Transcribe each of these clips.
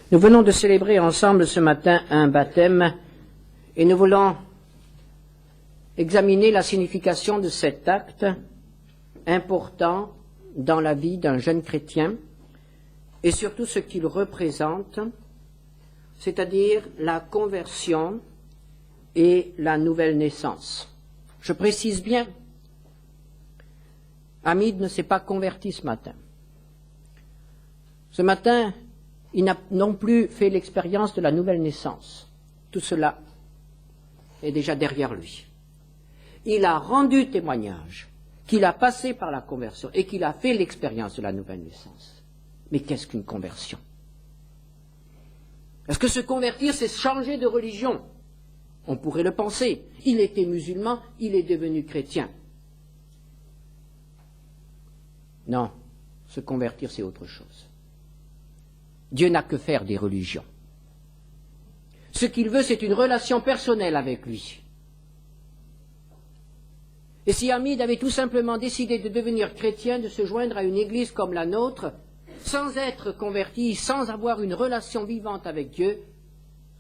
Nous venons de célébrer ensemble ce matin un baptême et nous voulons examiner la signification de cet acte important dans la vie d'un jeune chrétien et surtout ce qu'il représente, c'est-à-dire la conversion et la nouvelle naissance. Je précise bien, Hamid ne s'est pas converti ce matin. Ce matin, il n'a non plus fait l'expérience de la nouvelle naissance. Tout cela est déjà derrière lui. Il a rendu témoignage qu'il a passé par la conversion et qu'il a fait l'expérience de la nouvelle naissance. Mais qu'est-ce qu'une conversion? Est-ce que se convertir, c'est changer de religion? On pourrait le penser. Il était musulman, il est devenu chrétien. Non, se convertir, c'est autre chose. Dieu n'a que faire des religions. Ce qu'il veut, c'est une relation personnelle avec lui. Et si Hamid avait tout simplement décidé de devenir chrétien, de se joindre à une église comme la nôtre, sans être converti, sans avoir une relation vivante avec Dieu,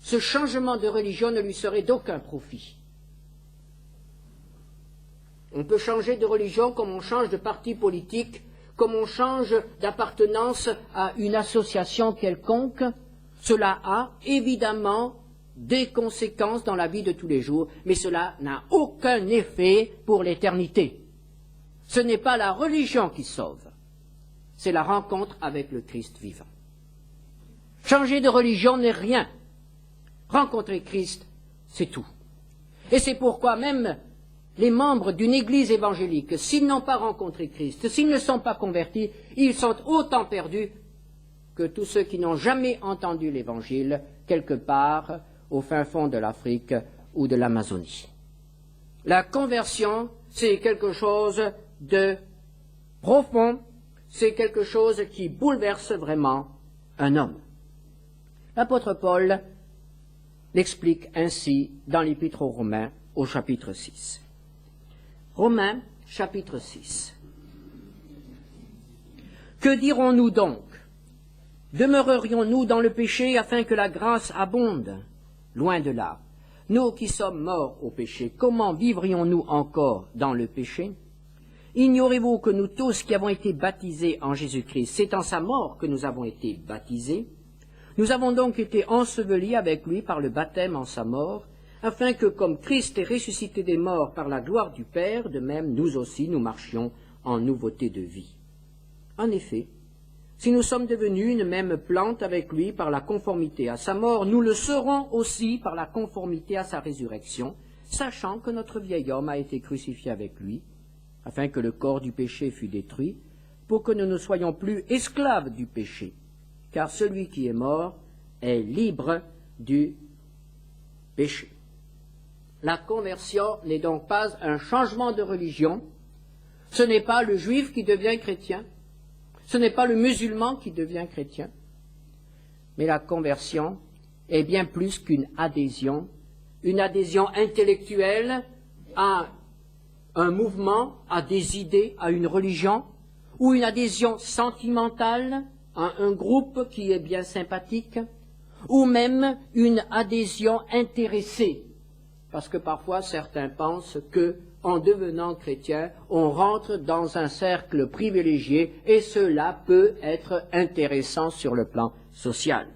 ce changement de religion ne lui serait d'aucun profit. On peut changer de religion comme on change de parti politique, comme on change d'appartenance à une association quelconque. Cela a évidemment des conséquences dans la vie de tous les jours, mais cela n'a aucun effet pour l'éternité. Ce n'est pas la religion qui sauve, c'est la rencontre avec le Christ vivant. Changer de religion n'est rien. Rencontrer Christ, c'est tout. Et c'est pourquoi même les membres d'une église évangélique, s'ils n'ont pas rencontré Christ, s'ils ne sont pas convertis, ils sont autant perdus que tous ceux qui n'ont jamais entendu l'évangile quelque part au fin fond de l'Afrique ou de l'Amazonie. La conversion, c'est quelque chose de profond, c'est quelque chose qui bouleverse vraiment un homme. L'apôtre Paul l'explique ainsi dans l'Épître aux Romains au chapitre 6. Romains, chapitre 6. Que dirons-nous donc? Demeurerions-nous dans le péché afin que la grâce abonde? Loin de là. Nous qui sommes morts au péché, comment vivrions-nous encore dans le péché? Ignorez-vous que nous tous qui avons été baptisés en Jésus-Christ, c'est en sa mort que nous avons été baptisés? Nous avons donc été ensevelis avec lui par le baptême en sa mort, afin que, comme Christ est ressuscité des morts par la gloire du Père, de même nous aussi nous marchions en nouveauté de vie. En effet, si nous sommes devenus une même plante avec lui par la conformité à sa mort, nous le serons aussi par la conformité à sa résurrection, sachant que notre vieil homme a été crucifié avec lui, afin que le corps du péché fût détruit, pour que nous ne soyons plus esclaves du péché, car celui qui est mort est libre du péché. La conversion n'est donc pas un changement de religion, ce n'est pas le juif qui devient chrétien, ce n'est pas le musulman qui devient chrétien, mais la conversion est bien plus qu'une adhésion, une adhésion intellectuelle à un mouvement, à des idées, à une religion, ou une adhésion sentimentale à un groupe qui est bien sympathique, ou même une adhésion intéressée, parce que parfois certains pensent que, en devenant chrétien, on rentre dans un cercle privilégié et cela peut être intéressant sur le plan social.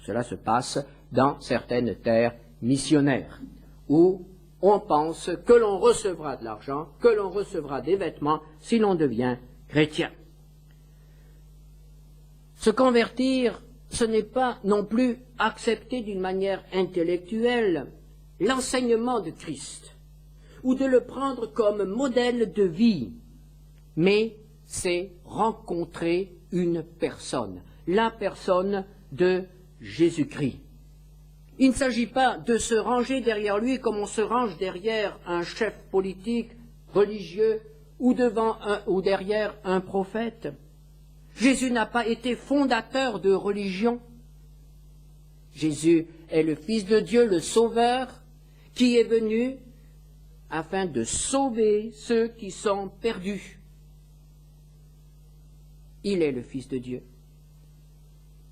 Cela se passe dans certaines terres missionnaires, où on pense que l'on recevra de l'argent, que l'on recevra des vêtements si l'on devient chrétien. Se convertir, ce n'est pas non plus accepter d'une manière intellectuelle l'enseignement de Christ, ou de le prendre comme modèle de vie, mais c'est rencontrer une personne, la personne de Jésus-Christ. Il ne s'agit pas de se ranger derrière lui comme on se range derrière un chef politique, religieux, ou derrière un prophète. Jésus n'a pas été fondateur de religion. Jésus est le Fils de Dieu, le Sauveur, qui est venu afin de sauver ceux qui sont perdus. Il est le Fils de Dieu.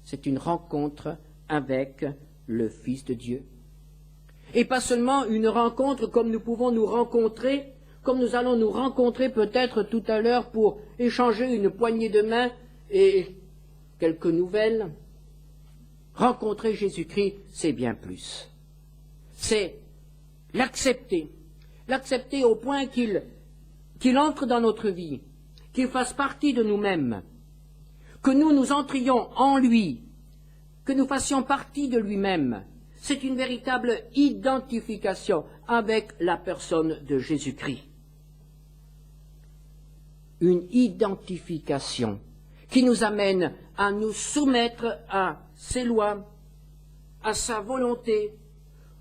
c'est une rencontre avec le Fils de Dieu. Et pas seulement une rencontre comme nous pouvons nous rencontrer, comme nous allons nous rencontrer peut-être tout à l'heure pour échanger une poignée de main et quelques nouvelles. Rencontrer Jésus-Christ, c'est bien plus. C'est l'accepter. L'accepter au point qu'il entre dans notre vie, qu'il fasse partie de nous-mêmes, que nous entrions en lui, que nous fassions partie de lui-même. C'est une véritable identification avec la personne de Jésus-Christ. Une identification qui nous amène à nous soumettre à ses lois, à sa volonté,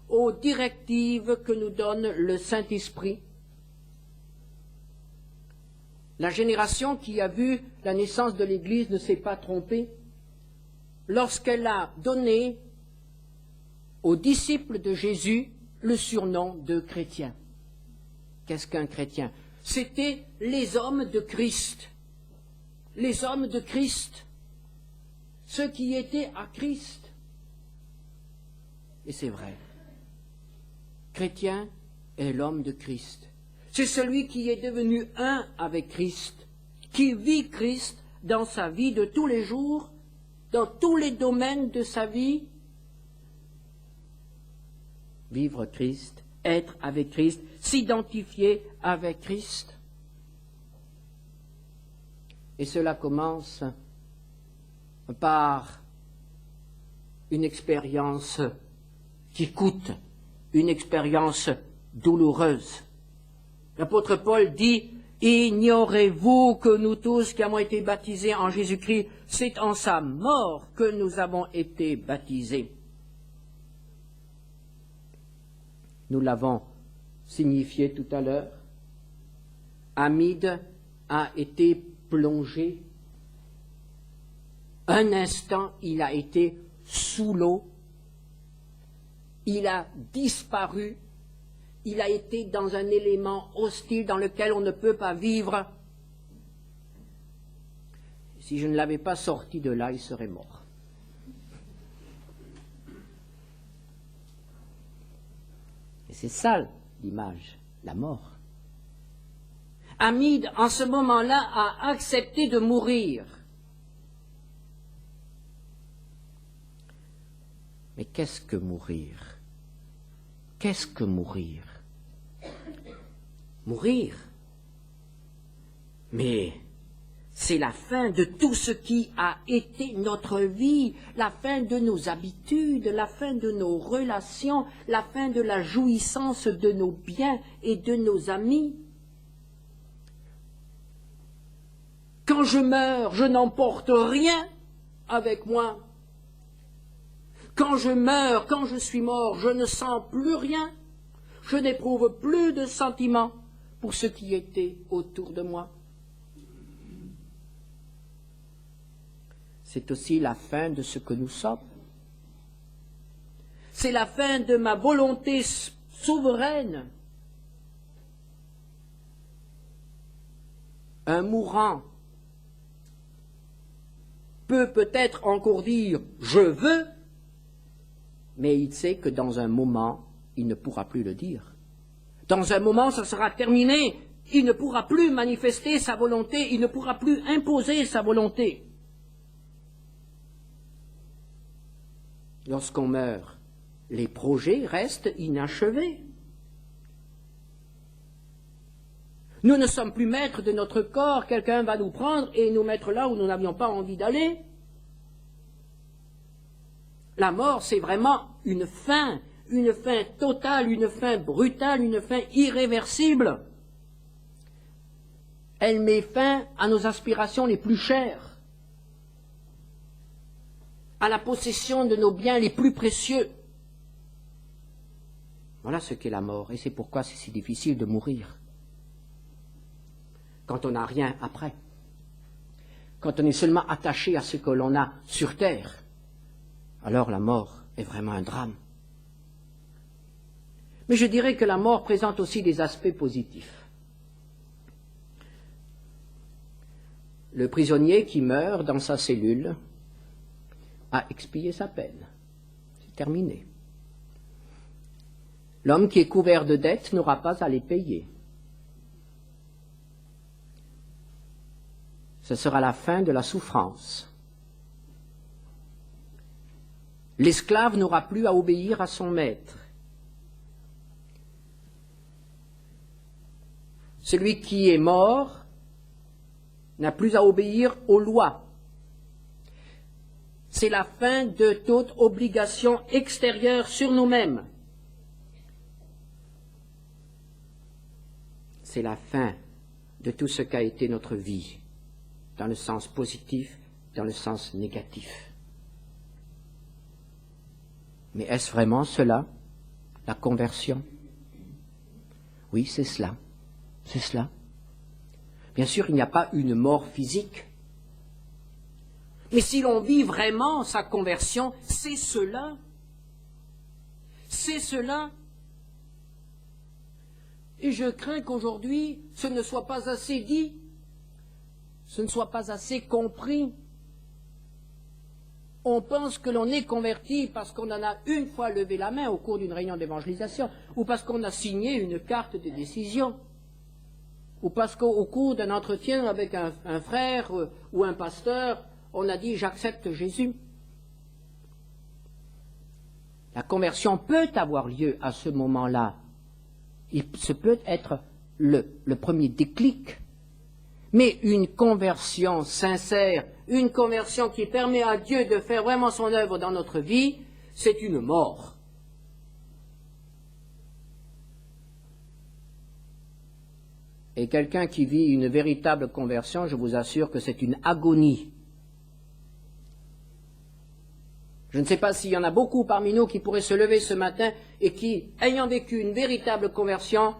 aux directives que nous donne le Saint-Esprit. La génération qui a vu la naissance de l'Église ne s'est pas trompée lorsqu'elle a donné aux disciples de Jésus le surnom de chrétiens. Qu'est-ce qu'un chrétien? C'était les hommes de Christ. Les hommes de Christ. Ceux qui étaient à Christ. Et c'est vrai. Chrétien est l'homme de Christ. C'est celui qui est devenu un avec Christ, qui vit Christ dans sa vie de tous les jours, dans tous les domaines de sa vie. Vivre Christ, être avec Christ, s'identifier avec Christ. Et cela commence par une expérience qui coûte, une expérience douloureuse. L'apôtre Paul dit « Ignorez-vous que nous tous qui avons été baptisés en Jésus-Christ, c'est en sa mort que nous avons été baptisés. » Nous l'avons signifié tout à l'heure. Amide a été plongé. Un instant, il a été sous l'eau. Il a disparu. Il a été dans un élément hostile dans lequel on ne peut pas vivre. Si je ne l'avais pas sorti de là, il serait mort. Et c'est ça l'image, la mort. Amide, en ce moment-là, a accepté de mourir. Mais qu'est-ce que mourir? Qu'est-ce que mourir? Mourir. Mais c'est la fin de tout ce qui a été notre vie, la fin de nos habitudes, la fin de nos relations, la fin de la jouissance de nos biens et de nos amis. Quand je meurs, je n'emporte rien avec moi. Quand je meurs, quand je suis mort, je ne sens plus rien. Je n'éprouve plus de sentiments pour ce qui était autour de moi. C'est aussi la fin de ce que nous sommes. C'est la fin de ma volonté souveraine. Un mourant peut peut-être encore dire « je veux », mais il sait que dans un moment, il ne pourra plus le dire. Dans un moment, ça sera terminé. Il ne pourra plus manifester sa volonté, il ne pourra plus imposer sa volonté. Lorsqu'on meurt, les projets restent inachevés. Nous ne sommes plus maîtres de notre corps, quelqu'un va nous prendre et nous mettre là où nous n'avions pas envie d'aller. La mort, c'est vraiment une fin totale, une fin brutale, une fin irréversible. Elle met fin à nos aspirations les plus chères, à la possession de nos biens les plus précieux. Voilà ce qu'est la mort, et c'est pourquoi c'est si difficile de mourir. Quand on n'a rien après, quand on est seulement attaché à ce que l'on a sur terre, alors la mort est vraiment un drame. Mais je dirais que la mort présente aussi des aspects positifs. Le prisonnier qui meurt dans sa cellule a expié sa peine. C'est terminé. L'homme qui est couvert de dettes n'aura pas à les payer. Ce sera la fin de la souffrance. L'esclave n'aura plus à obéir à son maître. Celui qui est mort n'a plus à obéir aux lois. C'est la fin de toute obligation extérieure sur nous-mêmes. C'est la fin de tout ce qu'a été notre vie, dans le sens positif, dans le sens négatif. Mais est-ce vraiment cela, la conversion? Oui, c'est cela. C'est cela. Bien sûr, il n'y a pas une mort physique. Mais si l'on vit vraiment sa conversion, c'est cela. C'est cela. Et je crains qu'aujourd'hui, ce ne soit pas assez dit, ce ne soit pas assez compris. On pense que l'on est converti parce qu'on en a une fois levé la main au cours d'une réunion d'évangélisation, ou parce qu'on a signé une carte de décision, ou parce qu'au cours d'un entretien avec un frère ou un pasteur, on a dit « j'accepte Jésus ». La conversion peut avoir lieu à ce moment-là. Ce peut être le premier déclic. Mais une conversion sincère, une conversion qui permet à Dieu de faire vraiment son œuvre dans notre vie, c'est une mort. Et quelqu'un qui vit une véritable conversion, je vous assure que c'est une agonie. Je ne sais pas s'il y en a beaucoup parmi nous qui pourraient se lever ce matin et qui, ayant vécu une véritable conversion,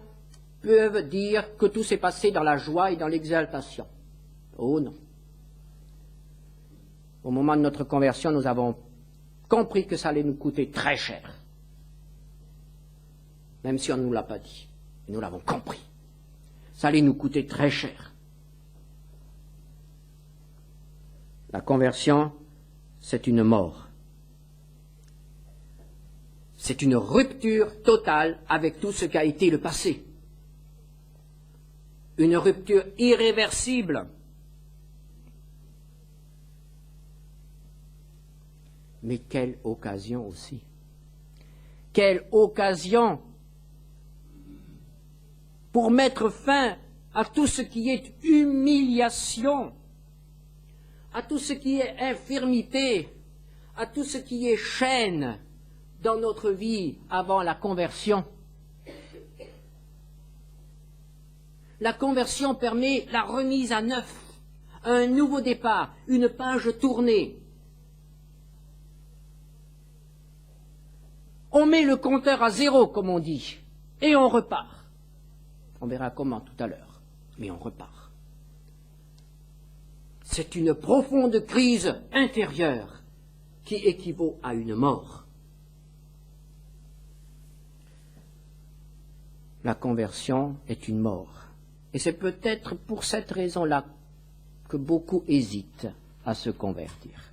peuvent dire que tout s'est passé dans la joie et dans l'exaltation. Oh non. Au moment de notre conversion, nous avons compris que ça allait nous coûter très cher. Même si on ne nous l'a pas dit. Nous l'avons compris. Ça allait nous coûter très cher. La conversion, c'est une mort. C'est une rupture totale avec tout ce qu'a été le passé. Une rupture irréversible. Mais quelle occasion aussi. Quelle occasion pour mettre fin à tout ce qui est humiliation, à tout ce qui est infirmité, à tout ce qui est chaîne dans notre vie avant la conversion. La conversion permet la remise à neuf, un nouveau départ, une page tournée. On met le compteur à zéro, comme on dit, et on repart. On verra comment tout à l'heure, mais on repart. C'est une profonde crise intérieure qui équivaut à une mort. La conversion est une mort. Et c'est peut-être pour cette raison-là que beaucoup hésitent à se convertir.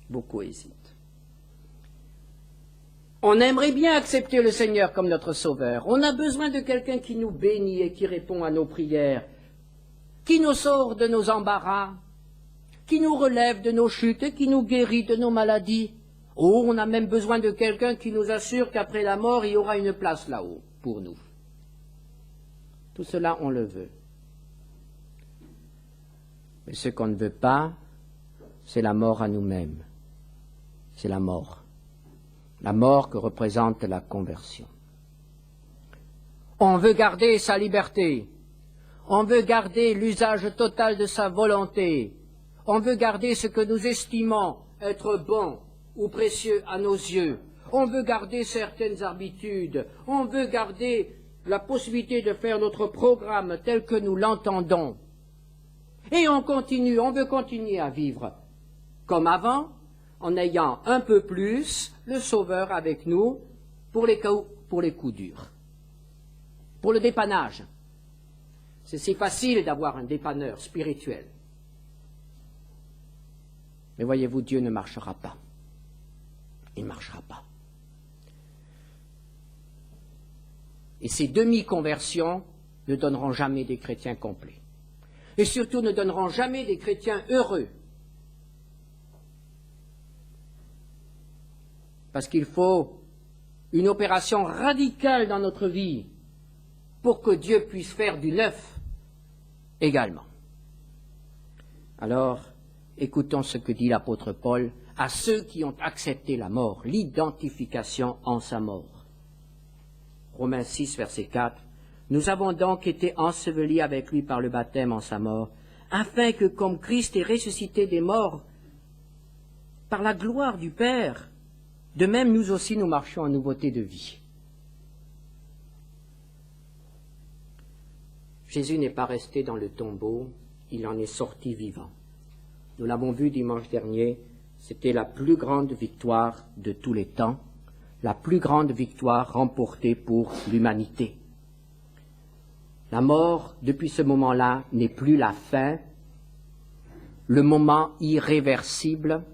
Beaucoup hésitent. On aimerait bien accepter le Seigneur comme notre Sauveur. On a besoin de quelqu'un qui nous bénit et qui répond à nos prières, qui nous sort de nos embarras, qui nous relève de nos chutes et qui nous guérit de nos maladies. Oh, on a même besoin de quelqu'un qui nous assure qu'après la mort, il y aura une place là-haut pour nous. Tout cela, on le veut. Mais ce qu'on ne veut pas, c'est la mort à nous-mêmes. C'est la mort. La mort que représente la conversion. On veut garder sa liberté. On veut garder l'usage total de sa volonté. On veut garder ce que nous estimons être bon ou précieux à nos yeux. On veut garder certaines habitudes. On veut garder la possibilité de faire notre programme tel que nous l'entendons. Et on veut continuer à vivre comme avant, en ayant un peu plus le Sauveur avec nous pour les coups durs, pour le dépannage. C'est si facile d'avoir un dépanneur spirituel. Mais voyez-vous, Dieu ne marchera pas. Il ne marchera pas. Et ces demi-conversions ne donneront jamais des chrétiens complets. Et surtout ne donneront jamais des chrétiens heureux. Parce qu'il faut une opération radicale dans notre vie pour que Dieu puisse faire du neuf également. Alors, écoutons ce que dit l'apôtre Paul à ceux qui ont accepté la mort, l'identification en sa mort. Romains 6, verset 4. « Nous avons donc été ensevelis avec lui par le baptême en sa mort, afin que, comme Christ est ressuscité des morts par la gloire du Père, de même nous aussi nous marchions en nouveauté de vie. » Jésus n'est pas resté dans le tombeau, il en est sorti vivant. Nous l'avons vu dimanche dernier, c'était la plus grande victoire de tous les temps, la plus grande victoire remportée pour l'humanité. La mort, depuis ce moment-là, n'est plus la fin, le moment irréversible.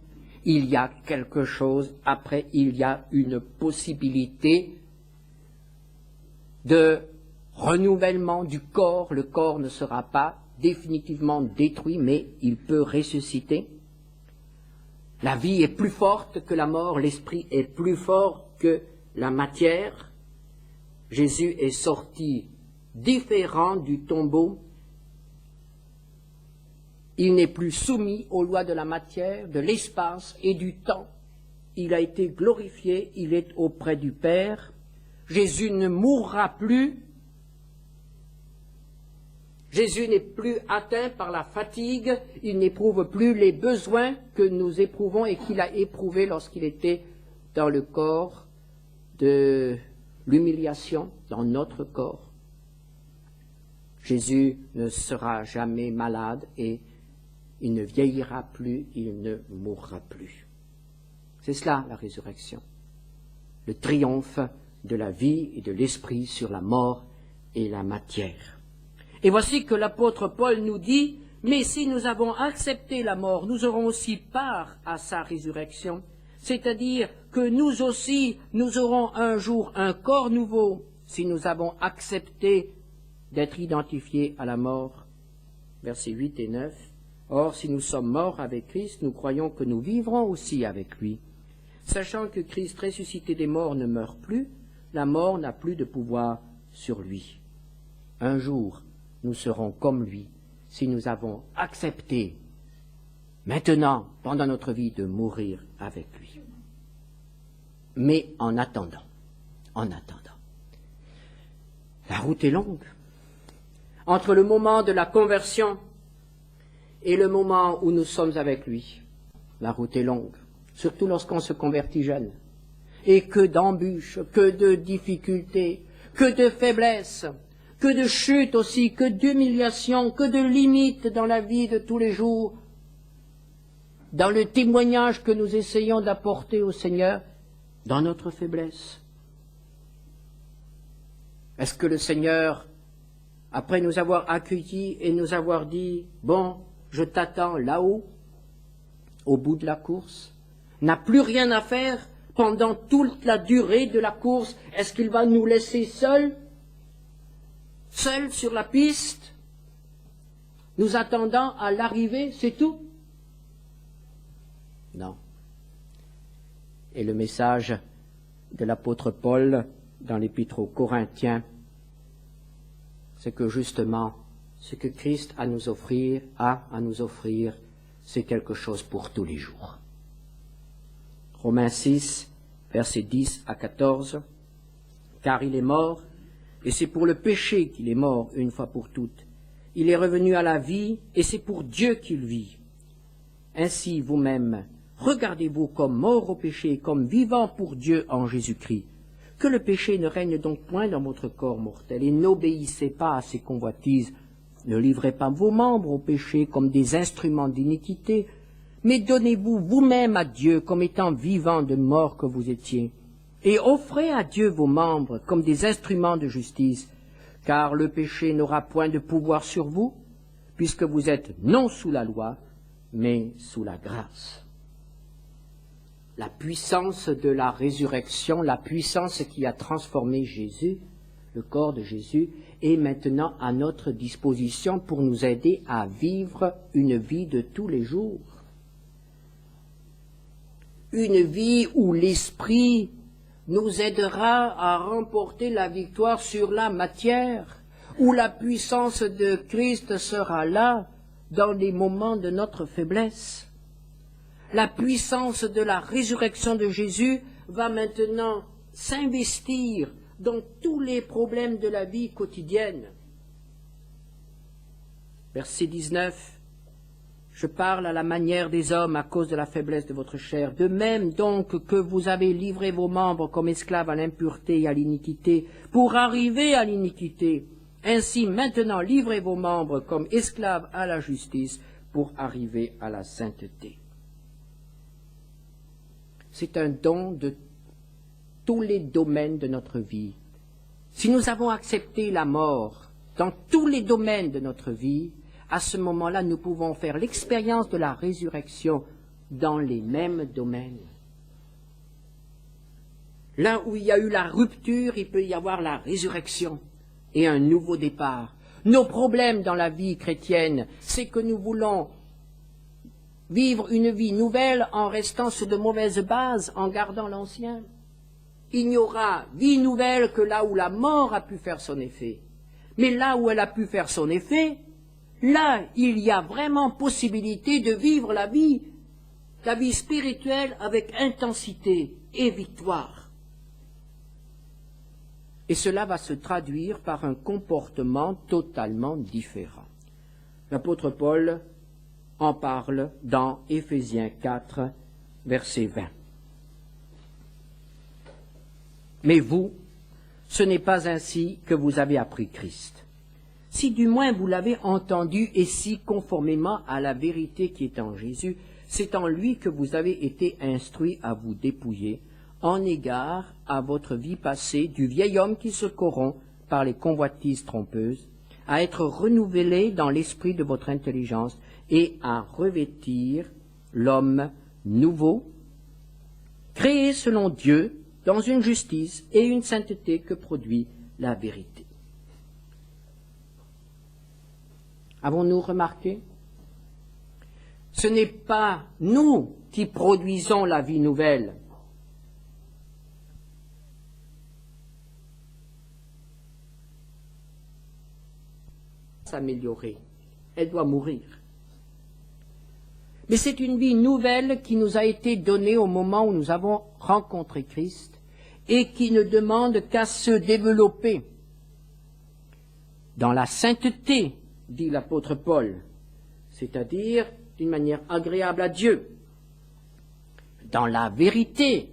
Il y a quelque chose, après il y a une possibilité de renouvellement du corps. Le corps ne sera pas définitivement détruit, mais il peut ressusciter. La vie est plus forte que la mort, l'esprit est plus fort que la matière. Jésus est sorti différent du tombeau. Il n'est plus soumis aux lois de la matière, de l'espace et du temps. Il a été glorifié, il est auprès du Père. Jésus ne mourra plus. Jésus n'est plus atteint par la fatigue, il n'éprouve plus les besoins que nous éprouvons et qu'il a éprouvés lorsqu'il était dans le corps de l'humiliation, dans notre corps. Jésus ne sera jamais malade et il ne vieillira plus, il ne mourra plus. C'est cela la résurrection, le triomphe de la vie et de l'esprit sur la mort et la matière. Et voici que l'apôtre Paul nous dit, mais si nous avons accepté la mort, nous aurons aussi part à sa résurrection, c'est-à-dire que nous aussi, nous aurons un jour un corps nouveau, si nous avons accepté d'être identifiés à la mort. Versets 8 et 9. Or, si nous sommes morts avec Christ, nous croyons que nous vivrons aussi avec lui. Sachant que Christ ressuscité des morts ne meurt plus, la mort n'a plus de pouvoir sur lui. Un jour, nous serons comme lui, si nous avons accepté, maintenant, pendant notre vie, de mourir avec lui. Mais en attendant, la route est longue. Entre le moment de la conversion et le moment où nous sommes avec lui, la route est longue, surtout lorsqu'on se convertit jeune. Et que d'embûches, que de difficultés, que de faiblesses, que de chutes aussi, que d'humiliations, que de limites dans la vie de tous les jours, dans le témoignage que nous essayons d'apporter au Seigneur, dans notre faiblesse. Est-ce que le Seigneur, après nous avoir accueillis et nous avoir dit « Bon, je t'attends là-haut, au bout de la course », n'a plus rien à faire pendant toute la durée de la course? Est-ce qu'il va nous laisser seuls sur la piste, nous attendant à l'arrivée, c'est tout? Non. Et le message de l'apôtre Paul dans l'épître aux Corinthiens, c'est que justement, ce que Christ a à nous offrir, c'est quelque chose pour tous les jours. Romains 6, versets 10 à 14, car il est mort, et c'est pour le péché qu'il est mort une fois pour toutes. Il est revenu à la vie, et c'est pour Dieu qu'il vit. Ainsi, vous-même, regardez-vous comme mort au péché et comme vivant pour Dieu en Jésus-Christ. Que le péché ne règne donc point dans votre corps mortel, et n'obéissez pas à ses convoitises. Ne livrez pas vos membres au péché comme des instruments d'iniquité, mais donnez-vous vous-même à Dieu comme étant vivants de mort que vous étiez. Et offrez à Dieu vos membres comme des instruments de justice, car le péché n'aura point de pouvoir sur vous, puisque vous êtes non sous la loi, mais sous la grâce. la puissance de la résurrection, la puissance qui a transformé Jésus, le corps de Jésus, est maintenant à notre disposition pour nous aider à vivre une vie de tous les jours. Une vie où l'Esprit nous aidera à remporter la victoire sur la matière, où la puissance de Christ sera là dans les moments de notre faiblesse. La puissance de la résurrection de Jésus va maintenant s'investir dans tous les problèmes de la vie quotidienne. Verset 19. Je parle à la manière des hommes à cause de la faiblesse de votre chair. De même donc que vous avez livré vos membres comme esclaves à l'impureté et à l'iniquité, pour arriver à l'iniquité, ainsi maintenant livrez vos membres comme esclaves à la justice, pour arriver à la sainteté. C'est un don de tous les domaines de notre vie. Si nous avons accepté la mort dans tous les domaines de notre vie, à ce moment-là, nous pouvons faire l'expérience de la résurrection dans les mêmes domaines. Là où il y a eu la rupture, il peut y avoir la résurrection et un nouveau départ. Nos problèmes dans la vie chrétienne, c'est que nous voulons vivre une vie nouvelle en restant sur de mauvaises bases, en gardant l'ancien. Il n'y aura vie nouvelle que là où la mort a pu faire son effet. Mais là où elle a pu faire son effet, là, il y a vraiment possibilité de vivre la vie spirituelle avec intensité et victoire. Et cela va se traduire par un comportement totalement différent. L'apôtre Paul en parle dans Éphésiens 4, verset 20. Mais vous, ce n'est pas ainsi que vous avez appris Christ. Si du moins vous l'avez entendu et si conformément à la vérité qui est en Jésus, c'est en lui que vous avez été instruits à vous dépouiller en égard à votre vie passée du vieil homme qui se corrompt par les convoitises trompeuses, à être renouvelé dans l'esprit de votre intelligence et à revêtir l'homme nouveau, créé selon Dieu dans une justice et une sainteté que produit la vérité. Avons-nous remarqué? Ce n'est pas nous qui produisons la vie nouvelle. S'améliorer. Elle doit mourir. Mais c'est une vie nouvelle qui nous a été donnée au moment où nous avons rencontré Christ et qui ne demande qu'à se développer dans la sainteté, dit l'apôtre Paul, c'est-à-dire d'une manière agréable à Dieu. Dans la vérité,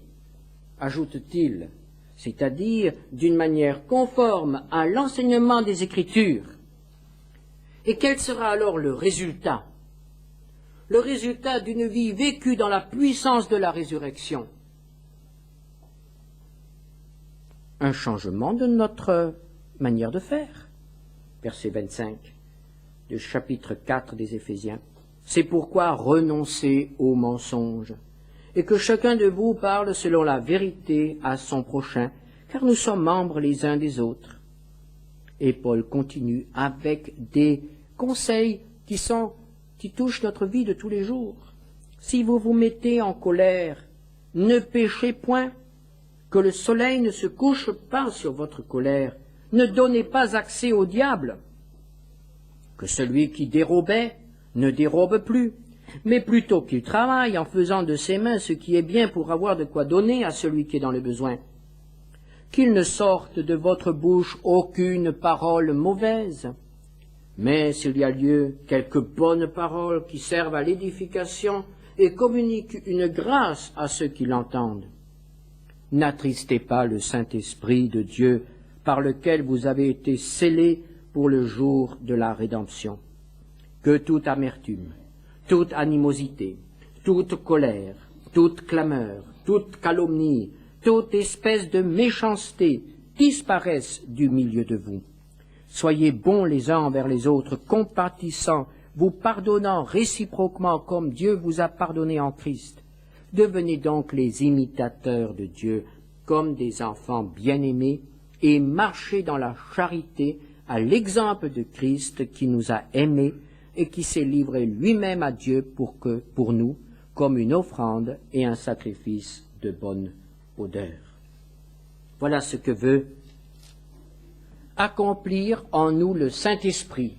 ajoute-t-il, c'est-à-dire d'une manière conforme à l'enseignement des Écritures. Et quel sera alors le résultat? Le résultat d'une vie vécue dans la puissance de la résurrection. Un changement de notre manière de faire. Verset 25 du chapitre 4 des Éphésiens. C'est pourquoi renoncez aux mensonges, et que chacun de vous parle selon la vérité à son prochain, car nous sommes membres les uns des autres. Et Paul continue avec des conseils qui touchent notre vie de tous les jours. Si vous vous mettez en colère, ne péchez point, que le soleil ne se couche pas sur votre colère, ne donnez pas accès au diable, que celui qui dérobait ne dérobe plus, mais plutôt qu'il travaille en faisant de ses mains ce qui est bien pour avoir de quoi donner à celui qui est dans le besoin. Qu'il ne sorte de votre bouche aucune parole mauvaise, mais s'il y a lieu, quelques bonnes paroles qui servent à l'édification et communiquent une grâce à ceux qui l'entendent. N'attristez pas le Saint-Esprit de Dieu par lequel vous avez été scellés pour le jour de la rédemption. Que toute amertume, toute animosité, toute colère, toute clameur, toute calomnie, toute espèce de méchanceté disparaissent du milieu de vous. Soyez bons les uns envers les autres, compatissants, vous pardonnant réciproquement comme Dieu vous a pardonné en Christ. Devenez donc les imitateurs de Dieu comme des enfants bien-aimés et marchez dans la charité à l'exemple de Christ qui nous a aimés et qui s'est livré lui-même à Dieu pour nous comme une offrande et un sacrifice de bonne odeur. Voilà ce que veut accomplir en nous le Saint-Esprit,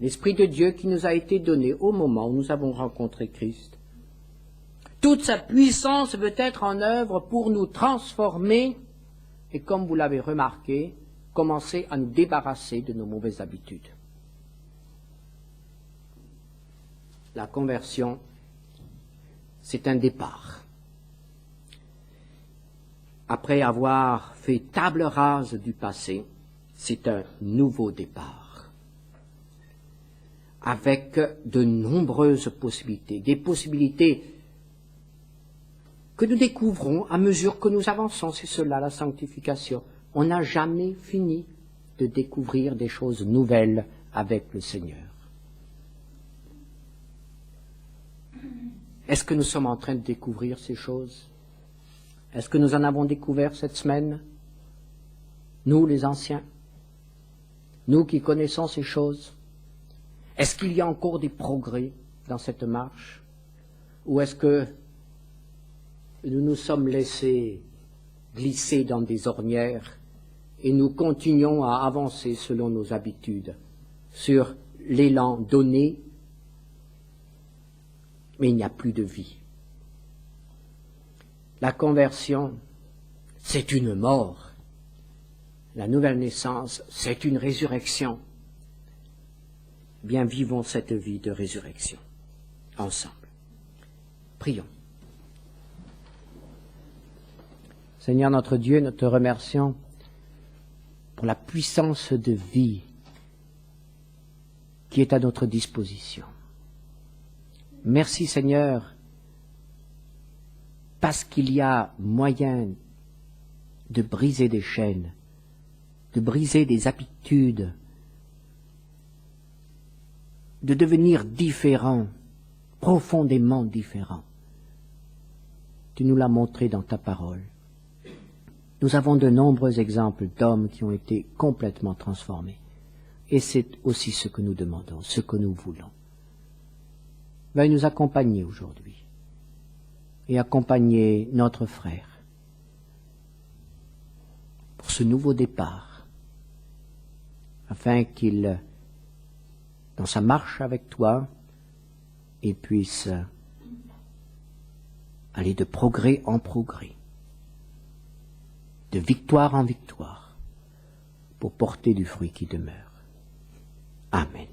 l'Esprit de Dieu qui nous a été donné au moment où nous avons rencontré Christ. Toute sa puissance veut être en œuvre pour nous transformer et, comme vous l'avez remarqué, commencer à nous débarrasser de nos mauvaises habitudes. La conversion, c'est un départ. Après avoir fait table rase du passé, c'est un nouveau départ, avec de nombreuses possibilités, des possibilités que nous découvrons à mesure que nous avançons. C'est cela la sanctification. On n'a jamais fini de découvrir des choses nouvelles avec le Seigneur. Est-ce que nous sommes en train de découvrir ces choses? Est-ce que nous en avons découvert cette semaine? Nous, les anciens? Nous qui connaissons ces choses? Est-ce qu'il y a encore des progrès dans cette marche? Ou est-ce que nous nous sommes laissés glisser dans des ornières et nous continuons à avancer selon nos habitudes, sur l'élan donné, mais il n'y a plus de vie? La conversion, c'est une mort. La nouvelle naissance, c'est une résurrection. Bien, vivons cette vie de résurrection ensemble. Prions. Seigneur notre Dieu, nous te remercions pour la puissance de vie qui est à notre disposition. Merci Seigneur, parce qu'il y a moyen de briser des chaînes, de briser des habitudes, de devenir différents, profondément différents. Tu nous l'as montré dans ta parole. Nous avons de nombreux exemples d'hommes qui ont été complètement transformés. Et c'est aussi ce que nous demandons, ce que nous voulons. Veuille nous accompagner aujourd'hui et accompagner notre frère pour ce nouveau départ, afin qu'il, dans sa marche avec toi, il puisse aller de progrès en progrès, de victoire en victoire, pour porter du fruit qui demeure. Amen.